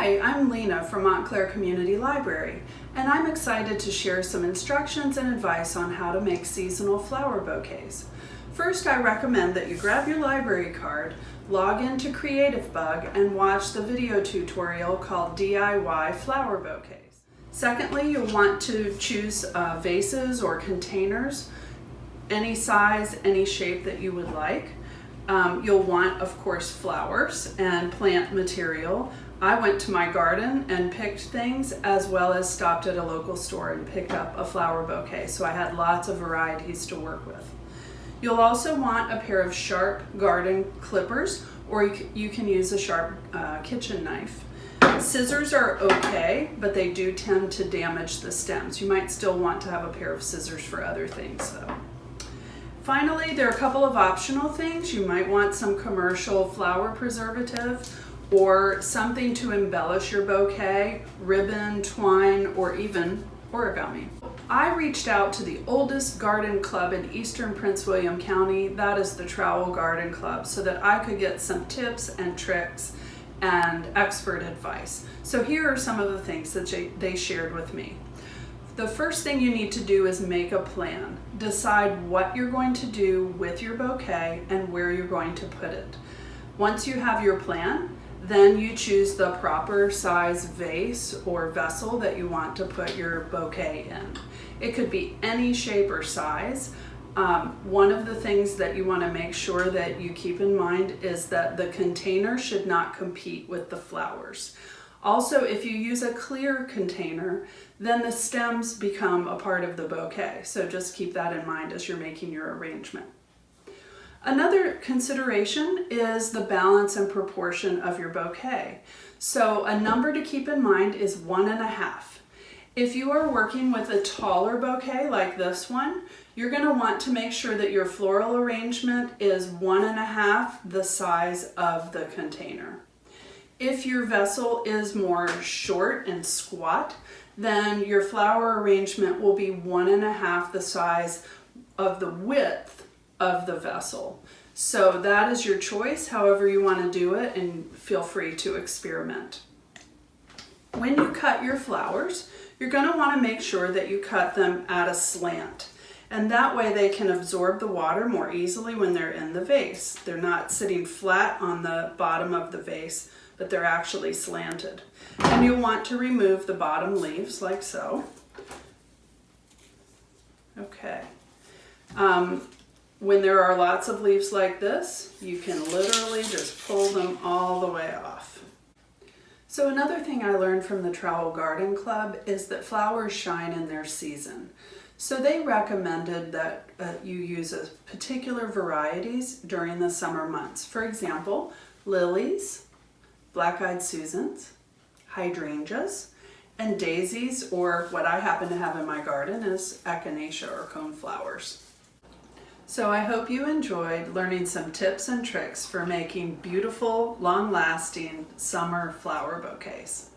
Hi, I'm Lena from Montclair Community Library, and I'm excited to share some instructions and advice on how to make seasonal flower bouquets. First, I recommend that you grab your library card, log into Creativebug, and watch the video tutorial called DIY Flower Bouquets. Secondly, you'll want to choose vases or containers, any size, any shape that you would like. You'll want, of course, flowers and plant material. I went to my garden and picked things, as well as stopped at a local store and picked up a flower bouquet, so I had lots of varieties to work with. You'll also want a pair of sharp garden clippers, or you can use a sharp kitchen knife. Scissors are okay, but they do tend to damage the stems. You might still want to have a pair of scissors for other things though. Finally, there are a couple of optional things. You might want some commercial flower preservative or something to embellish your bouquet, ribbon, twine, or even origami. I reached out to the oldest garden club in eastern Prince William County, that is the Trowel Garden Club, so that I could get some tips and tricks and expert advice. So here are some of the things that they shared with me. The first thing you need to do is make a plan. Decide what you're going to do with your bouquet and where you're going to put it. Once you have your plan, then you choose the proper size vase or vessel that you want to put your bouquet in. It could be any shape or size. One of the things that you want to make sure that you keep in mind is that the container should not compete with the flowers. Also, if you use a clear container, then the stems become a part of the bouquet. So just keep that in mind as you're making your arrangement. Another consideration is the balance and proportion of your bouquet. So a number to keep in mind is 1.5. If you are working with a taller bouquet like this one, you're going to want to make sure that your floral arrangement is 1.5 the size of the container. If your vessel is more short and squat, then your flower arrangement will be 1.5 the size of the width of the vessel. So that is your choice, however you want to do it, and feel free to experiment. When you cut your flowers, you're going to want to make sure that you cut them at a slant. And that way they can absorb the water more easily when they're in the vase. They're not sitting flat on the bottom of the vase, but they're actually slanted. And you'll want to remove the bottom leaves like so. Okay. When there are lots of leaves like this, you can literally just pull them all the way off. So another thing I learned from the Trowel Garden Club is that flowers shine in their season. So they recommended that you use particular varieties during the summer months. For example, lilies, black-eyed Susans, hydrangeas, and daisies, or what I happen to have in my garden is echinacea or coneflowers. So I hope you enjoyed learning some tips and tricks for making beautiful, long-lasting summer flower bouquets.